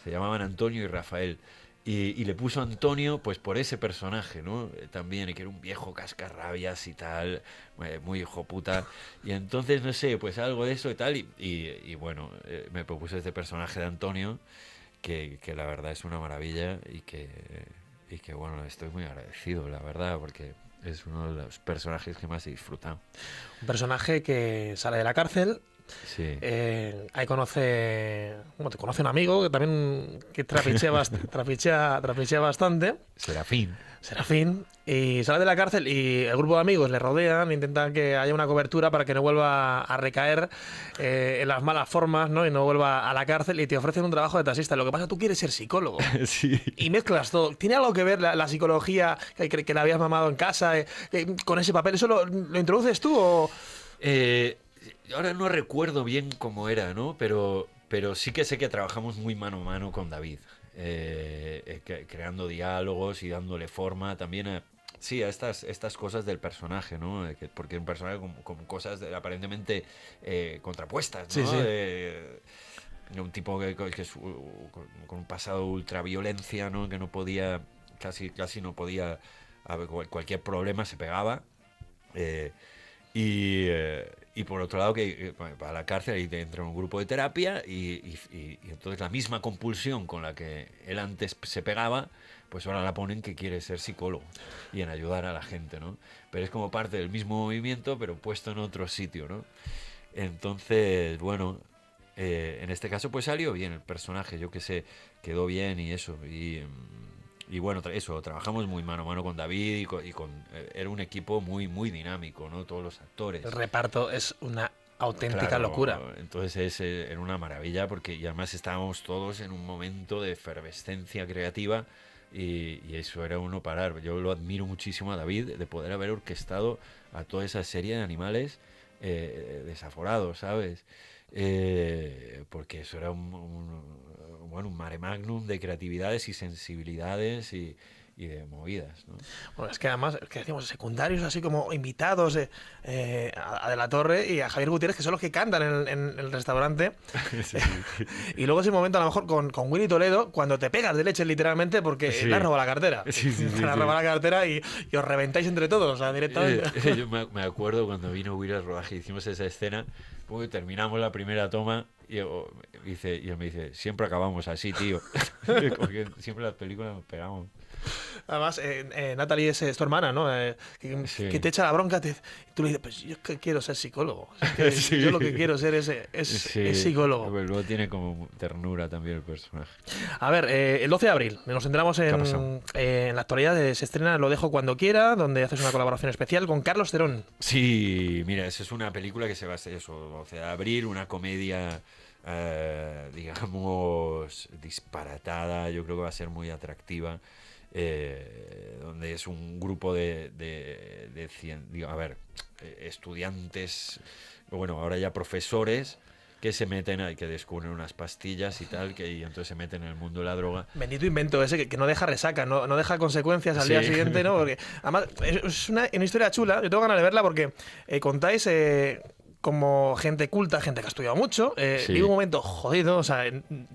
se llamaban Antonio y Rafael. Y le puso Antonio pues por ese personaje, ¿no? También, que era un viejo cascarrabias y tal, muy hijo puta. Y entonces, no sé, pues algo de eso y tal. Y bueno, me propuso este personaje de Antonio, que la verdad es una maravilla y que bueno, estoy muy agradecido, la verdad, porque es uno de los personajes que más he disfrutado. Un personaje que sale de la cárcel. Sí. Ahí te conoce un amigo que también trapichea bastante. Serafín. Y sale de la cárcel y el grupo de amigos le rodean, intentan que haya una cobertura para que no vuelva a recaer en las malas formas, ¿no? Y no vuelva a la cárcel y te ofrecen un trabajo de taxista. Lo que pasa es que tú quieres ser psicólogo. Sí. Y mezclas todo. ¿Tiene algo que ver la psicología que le habías mamado en casa con ese papel? ¿Eso lo introduces tú o...? Ahora no recuerdo bien cómo era, ¿no? Pero sí que sé que trabajamos muy mano a mano con David, creando diálogos y dándole forma también a estas cosas del personaje, ¿no? Porque un personaje con cosas aparentemente contrapuestas, ¿no? Sí. Un tipo con un pasado ultraviolencia, ¿no? Que no podía, casi no podía, cualquier problema se pegaba. Y por otro lado, que para la cárcel ahí te entra en un grupo de terapia y entonces la misma compulsión con la que él antes se pegaba, pues ahora la ponen que quiere ser psicólogo y en ayudar a la gente, ¿no? Pero es como parte del mismo movimiento, pero puesto en otro sitio, ¿no? Entonces, bueno, en este caso pues salió bien el personaje, yo que sé, quedó bien y eso. Y bueno, eso, trabajamos muy mano a mano con David era un equipo muy, muy dinámico, ¿no? Todos los actores. El reparto es una auténtica Claro, locura. Entonces era una maravilla porque y además estábamos todos en un momento de efervescencia creativa y eso era uno parar. Yo lo admiro muchísimo a David de poder haber orquestado a toda esa serie de animales desaforados, ¿sabes? Porque eso era bueno, un mare magnum de creatividades y sensibilidades y de movidas, ¿no? Bueno, es que además, que decimos, secundarios así como invitados a De la Torre y a Javier Gutiérrez, que son los que cantan en el restaurante. Sí. Y luego ese momento a lo mejor con Willy Toledo, cuando te pegas de leche literalmente porque Sí. le has robado la cartera. Sí, Te has robado la cartera y os reventáis entre todos, o sea, directamente. Yo me acuerdo cuando vino Will al rodaje, hicimos esa escena, pues terminamos la primera toma y él me dice, siempre acabamos así, tío. Porque siempre las películas nos pegamos. Además, Natalie es tu hermana, ¿no? Sí. Que te echa la bronca, y tú le dices, pues yo es que quiero ser psicólogo. Es que Sí. yo lo que quiero ser es Sí, psicólogo. pero luego tiene como ternura también el personaje. A ver, el 12 de abril, nos enteramos ¿Qué ha pasado? en la actualidad, se estrena Lo dejo cuando quiera, donde haces una colaboración especial con Carlos Terón. Sí, mira, esa es una película que se va a hacer eso, 12 de abril, una comedia, digamos, disparatada, yo creo que va a ser muy atractiva, donde es un grupo estudiantes, bueno, ahora ya profesores, que se meten, que descubren unas pastillas y tal, y entonces se meten en el mundo de la droga. Bendito invento ese que no deja resaca, no deja consecuencias al Sí. día siguiente, ¿no? Porque además es una historia chula, yo tengo ganas de verla porque contáis como gente culta, gente que ha estudiado mucho, Sí. vive un momento jodido, o sea,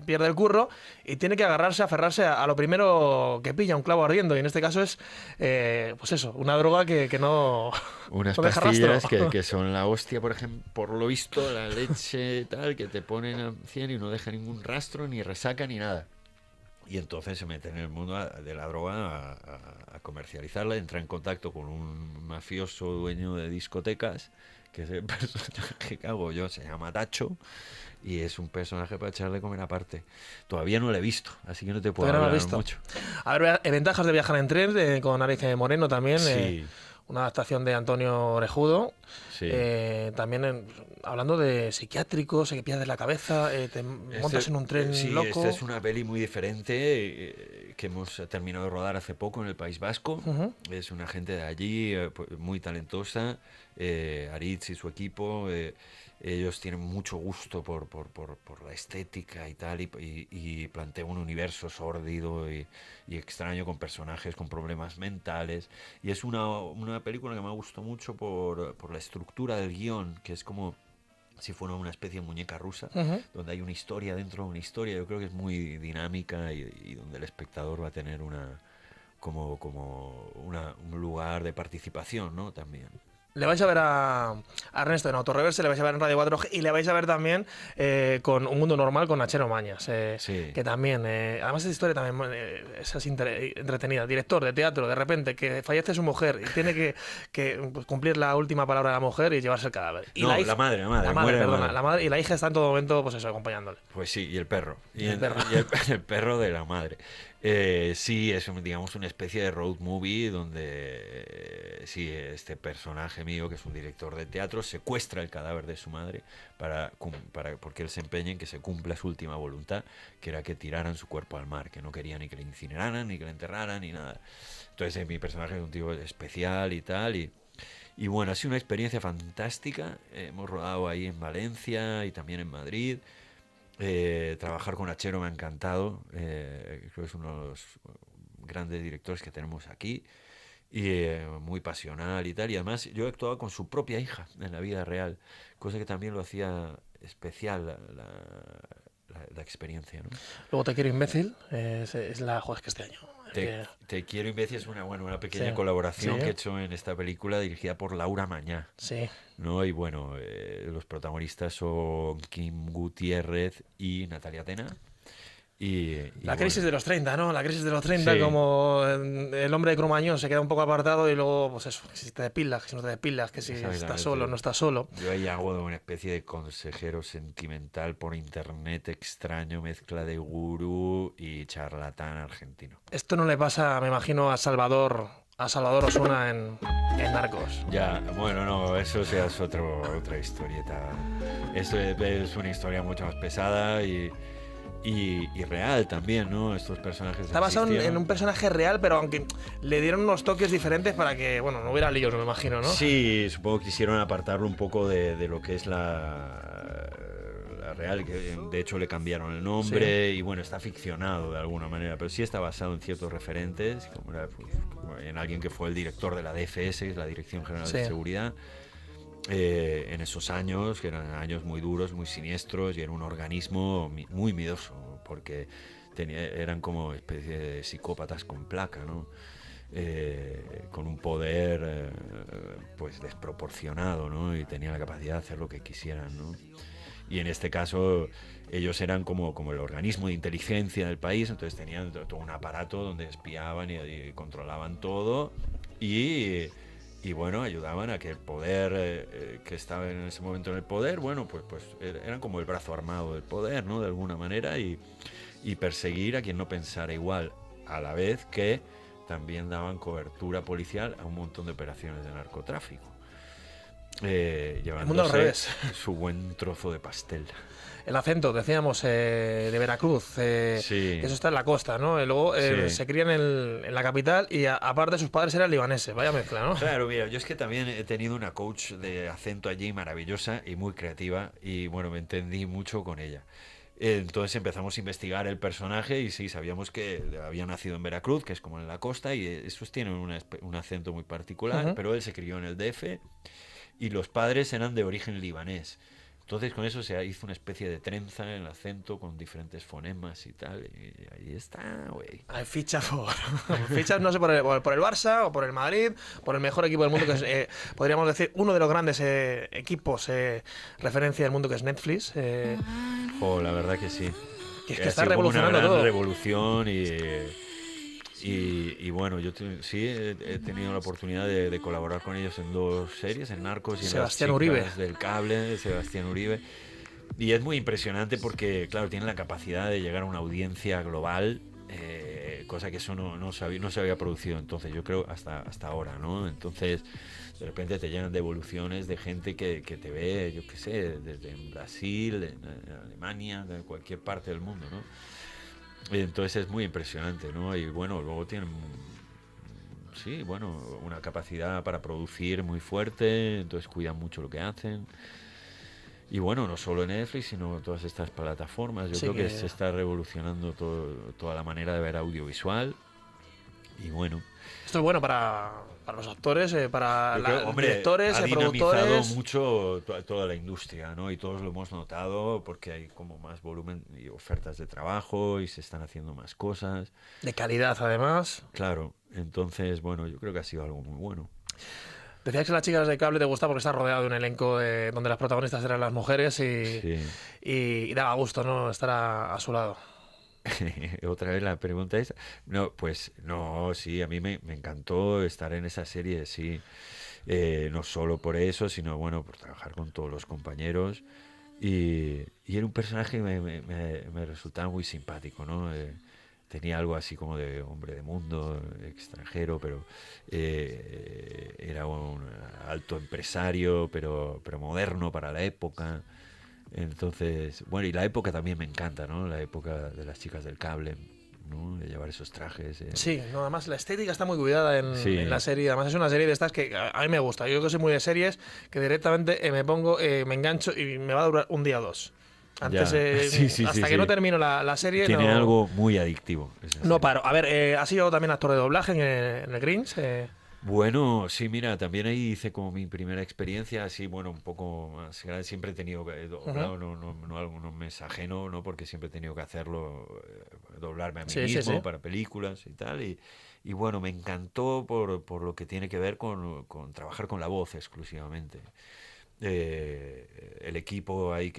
pierde el curro y tiene que aferrarse a lo primero que pilla, un clavo ardiendo. Y en este caso es, pues eso, una droga que no, Unas no deja pastillas rastro. que son la hostia, por ejemplo, por lo visto, la leche tal, que te ponen a 100 y no deja ningún rastro, ni resaca, ni nada. Y entonces se mete en el mundo de la droga a comercializarla, entra en contacto con un mafioso dueño de discotecas, que es el personaje que hago yo, se llama Tacho, y es un personaje para echarle de comer aparte. Todavía no lo he visto, así que no te puedo Todavía no lo hablar has visto. mucho. A ver, ventajas de viajar en tren con Alicia Moreno también. Sí. Una adaptación de Antonio Orejudo. Sí. También hablando de psiquiátricos, que pierdes la cabeza, te montas en un tren sí, loco. esta es una peli muy diferente que hemos terminado de rodar hace poco en el País Vasco. Ujú. Es una gente de allí muy talentosa, Aritz y su equipo. Ellos tienen mucho gusto por la estética y tal, y plantean un universo sórdido y extraño con personajes con problemas mentales. Y es una película que me ha gustado mucho por la estructura del guión, que es como si fuera una especie de muñeca rusa, Ujú. donde hay una historia dentro de una historia. Yo creo que es muy dinámica y donde el espectador va a tener un lugar de participación, ¿no? También. Le vais a ver a Ernesto en Autorreverse, le vais a ver en Radio 4G y le vais a ver también con Un Mundo Normal con Nachero Mañas. Sí. Que también, además esta historia también es así entretenida. Director de teatro, de repente, que fallece su mujer y tiene que pues, cumplir la última palabra de la mujer y llevarse el cadáver. Y No, hija- la madre, muere la perdona, madre. la madre y la hija está en todo momento, pues eso, acompañándole. Pues sí, y el perro. Y el perro. Y el perro de la madre. Sí, es digamos una especie de road movie donde sí, este personaje mío, que es un director de teatro, secuestra el cadáver de su madre porque él se empeña en que se cumpla su última voluntad, que era que tiraran su cuerpo al mar, que no quería ni que le incineraran, ni que le enterraran, ni nada. Entonces mi personaje es un tío especial y tal, y bueno, ha sido una experiencia fantástica. Hemos rodado ahí en Valencia y también en Madrid. Trabajar con Achero me ha encantado. Creo que es uno de los grandes directores que tenemos aquí. Y muy pasional y tal. Y además yo he actuado con su propia hija en la vida real, cosa que también lo hacía especial la experiencia, ¿no? Luego Te quiero imbécil, es la... Joder, es que este año Te quiero imbécil es una pequeña Sí, colaboración sí. que he hecho en esta película dirigida por Laura Mañá, Sí. ¿no? Y bueno, los protagonistas son Kim Gutiérrez y Natalia Tena. Y La crisis bueno, de los 30, ¿no? La crisis de los 30, Sí. como el hombre de Cromañón se queda un poco apartado y luego, pues eso, que si te depilas, que si no te depilas, que si estás Exactamente. solo, no estás solo. Yo ahí hago de una especie de consejero sentimental por internet extraño, mezcla de gurú y charlatán argentino. Esto no le pasa, me imagino, a Salvador Osuna en Narcos. Ya, bueno, no, eso ya es otra historieta. Esto es una historia mucho más pesada y real también, ¿no? Estos personajes Está basado en existieron. un personaje real, pero aunque le dieron unos toques diferentes para que, bueno, no hubiera líos, me imagino, ¿no? Sí, supongo que quisieron apartarlo un poco de lo que es la real, que de hecho le cambiaron el nombre y bueno, está ficcionado de alguna manera, pero sí está basado en ciertos referentes, como en alguien que fue el director de la DFS, que es la Dirección General de Sí. Seguridad, en esos años, que eran años muy duros, muy siniestros, y era un organismo muy miedoso, porque eran como especie de psicópatas con placa, ¿no? Con un poder pues desproporcionado, ¿no? Y tenían la capacidad de hacer lo que quisieran, ¿no? Y en este caso ellos eran como el organismo de inteligencia del país, entonces tenían todo un aparato donde espiaban y controlaban todo y bueno, ayudaban a que el poder que estaba en ese momento en el poder, bueno, pues eran como el brazo armado del poder, ¿no? De alguna manera y perseguir a quien no pensara igual, a la vez que también daban cobertura policial a un montón de operaciones de narcotráfico. mundo al revés. Su buen trozo de pastel. El acento, decíamos, de Veracruz, Sí. que eso está en la costa, ¿no? Y luego Sí. se crían en la capital y aparte sus padres eran libaneses, vaya mezcla, ¿no? Claro, mira, yo es que también he tenido una coach de acento allí maravillosa y muy creativa y bueno, me entendí mucho con ella. Entonces empezamos a investigar el personaje y sí, sabíamos que había nacido en Veracruz, que es como en la costa, y esos tienen un acento muy particular, Ujú. pero él se crió en el DF y los padres eran de origen libanés. Entonces con eso se hizo una especie de trenza en el acento con diferentes fonemas y tal, y ahí está, güey. Hay ficha fichas, no sé, por el Barça o por el Madrid, por el mejor equipo del mundo, que es, podríamos decir, uno de los grandes equipos referencia del mundo, que es Netflix. Jo, la verdad que sí. Que es Ha que está sido como revolucionando una gran todo. revolución y bueno, yo sí he tenido la oportunidad de colaborar con ellos en 2 series, en Narcos y en Sebastián Las Uribe. Chicas del Cable, Sebastián Uribe. Y es muy impresionante porque, claro, tienen la capacidad de llegar a una audiencia global, cosa que eso no se había producido entonces, yo creo, hasta ahora, ¿no? Entonces, de repente te llenan de evoluciones de gente que te ve, yo qué sé, desde Brasil, en Alemania, de cualquier parte del mundo, ¿no? Entonces es muy impresionante, ¿no? Y bueno, luego tienen, sí, bueno, una capacidad para producir muy fuerte, entonces cuidan mucho lo que hacen. Y bueno, no solo en Netflix, sino todas estas plataformas. Yo Sí creo que que- se está revolucionando toda la manera de ver audiovisual. Y bueno, Esto es bueno para los actores, para yo creo, los hombre, directores, ha dinamizado productores. mucho toda la industria, ¿no? Y todos lo hemos notado porque hay como más volumen y ofertas de trabajo y se están haciendo más cosas. De calidad, además. Claro, entonces, bueno, yo creo que ha sido algo muy bueno. Decías que Las Chicas de Cable te gusta porque está rodeado de un elenco donde las protagonistas eran las mujeres Sí. y daba gusto, ¿no? Estar a su lado. Otra vez la pregunta es, no, pues no, sí, a mí me encantó estar en esa serie, sí, no solo por eso, sino bueno, por trabajar con todos los compañeros y era un personaje que me resultaba muy simpático, ¿no? Tenía algo así como de hombre de mundo, extranjero, pero era un alto empresario, pero moderno para la época. Entonces, bueno, y la época también me encanta, ¿no? La época de Las Chicas del Cable, ¿no? De llevar esos trajes. Sí, no, además la estética está muy cuidada Sí. en la serie. Además es una serie de estas que a mí me gusta. Yo que soy muy de series, que directamente me pongo, me engancho y me va a durar un día o dos. Antes, Ya. Sí, hasta que sí. no termino la serie, Tiene no, algo muy adictivo. esa no serie. paro. A ver, ha sido también actor de doblaje en el Grinch. Bueno, sí, mira, también ahí hice como mi primera experiencia, así, bueno, un poco más grande. Siempre he tenido que doblar, no me es ajeno, ¿no? Porque siempre he tenido que hacerlo, doblarme a mí mismo para películas y tal. Y bueno, me encantó por lo que tiene que ver con trabajar con la voz exclusivamente. El equipo ahí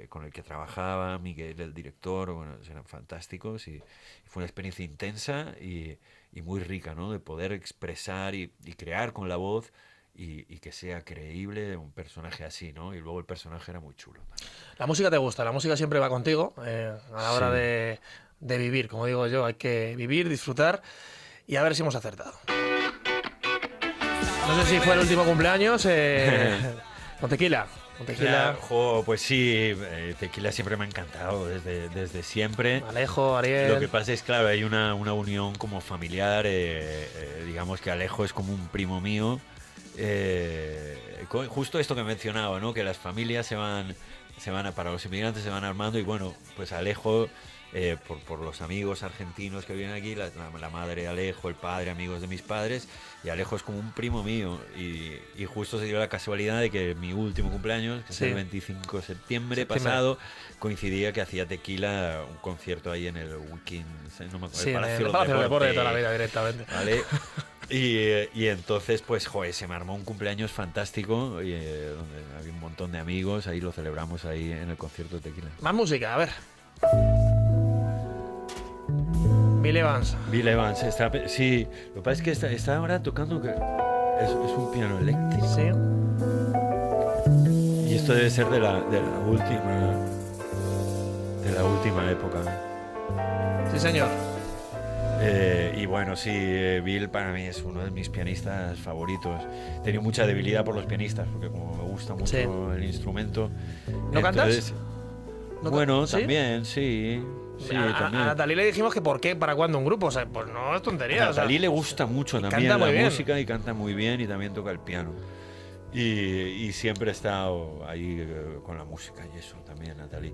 con el que trabajaba, Miguel, el director, bueno, eran fantásticos y fue una experiencia intensa y muy rica, ¿no? De poder expresar y crear con la voz y que sea creíble un personaje así, ¿no? Y luego el personaje era muy chulo. La música te gusta, la música siempre va contigo a la hora de vivir, como digo yo, hay que vivir, disfrutar y a ver si hemos acertado. No sé si fue el último cumpleaños con Tequila. Pues sí, Tequila siempre me ha encantado, desde siempre. Alejo, Ariel... Lo que pasa es, claro, hay una unión como familiar, digamos que Alejo es como un primo mío. Justo esto que mencionaba, ¿no? Que las familias se van para los inmigrantes se van armando y bueno, pues Alejo... por los amigos argentinos que viven aquí, la madre de Alejo, el padre, amigos de mis padres, y Alejo es como un primo mío y justo se dio la casualidad de que mi último cumpleaños, que es el 25 de septiembre pasado, coincidía que hacía Tequila un concierto ahí en el Weekend, no me acuerdo, el Palacio del Deporte de toda la vida directamente. ¿Vale? Y entonces, pues, joder, se me armó un cumpleaños fantástico donde había un montón de amigos, ahí lo celebramos ahí en el concierto de Tequila. Más música, a ver. Bill Evans. Sí, lo que pasa es que está ahora tocando que es un piano eléctrico. Sí. Y esto debe ser de la última época. Sí, señor. Y bueno, sí, Bill para mí es uno de mis pianistas favoritos. He tenido mucha debilidad por los pianistas, porque como me gusta mucho el instrumento. ¿No cantas? Bueno, ¿sí? También, sí. Sí, a Natalie le dijimos que por qué, para cuándo un grupo, o sea, pues no es tontería. A Natalie le gusta mucho también la música y canta muy bien y también toca el piano. Y siempre he estado ahí con la música y eso también, Natalie.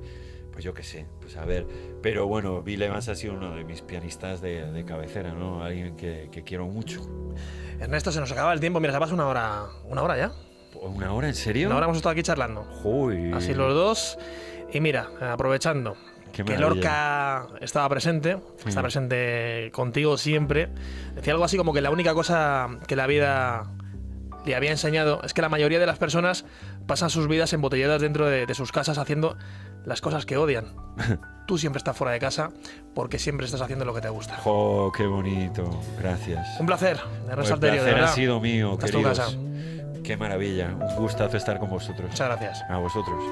Pues yo qué sé, pues a ver. Pero bueno, Bill Evans ha sido uno de mis pianistas de cabecera, ¿no? Alguien que quiero mucho. Ernesto, se nos acaba el tiempo. Mira, se pasa una hora ya. ¿Una hora? ¿En serio? Una hora hemos estado aquí charlando. Uy. Así los dos. Y mira, aprovechando que Lorca estaba presente, está presente contigo siempre, decía algo así como que la única cosa que la vida le había enseñado es que la mayoría de las personas pasan sus vidas embotelladas dentro de sus casas haciendo las cosas que odian. Tú siempre estás fuera de casa porque siempre estás haciendo lo que te gusta. ¡Oh, qué bonito! Gracias. Un placer, Ernesto Alterio, de verdad. El placer ha sido mío, queridos. Tu casa. Qué maravilla, un gustazo estar con vosotros. Muchas gracias. A vosotros.